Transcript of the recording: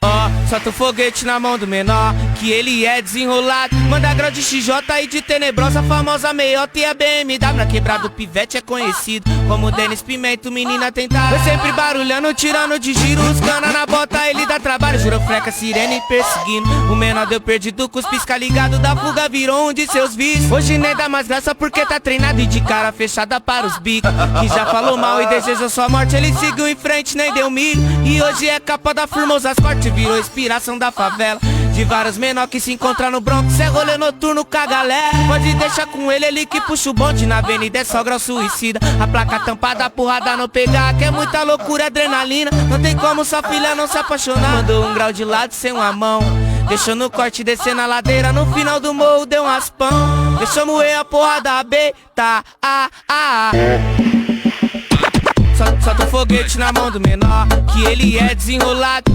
Ó, solta o foguete na mão do menor, que ele é desenrolado. Manda grau de XJ e de tenebrosa, famosa meiota e a BMW. Quebrado pivete é conhecido como Denis Pimenta, menina tentada. Eu sempre barulhando, tirando de giro, os cana na bota, ele dá trabalho. Jurofreca, sirene perseguindo. O menor deu perdido, com os pisca ligado da fuga, virou um de seus vícios. Hoje nem dá mais graça porque tá treinado e de cara fechada para os bicos. Que já falou mal e desejou sua morte, ele seguiu em frente, nem deu milho. E hoje é capa da Formosas Corte, virou inspiração da favela. De vários menor que se encontram no Bronx, é rolê noturno com a galera. Pode deixar com ele que puxa o bonde. Na avenida é só grau suicida, a placa tampada, a porrada não pegar. Que é muita loucura, adrenalina, não tem como sua filha não se apaixonar. Mandou um grau de lado sem uma mão, deixou no corte descer na ladeira. No final do morro deu um raspão, deixou moer a porra da beta. Solta o foguete na mão do menor, que ele é desenrolado.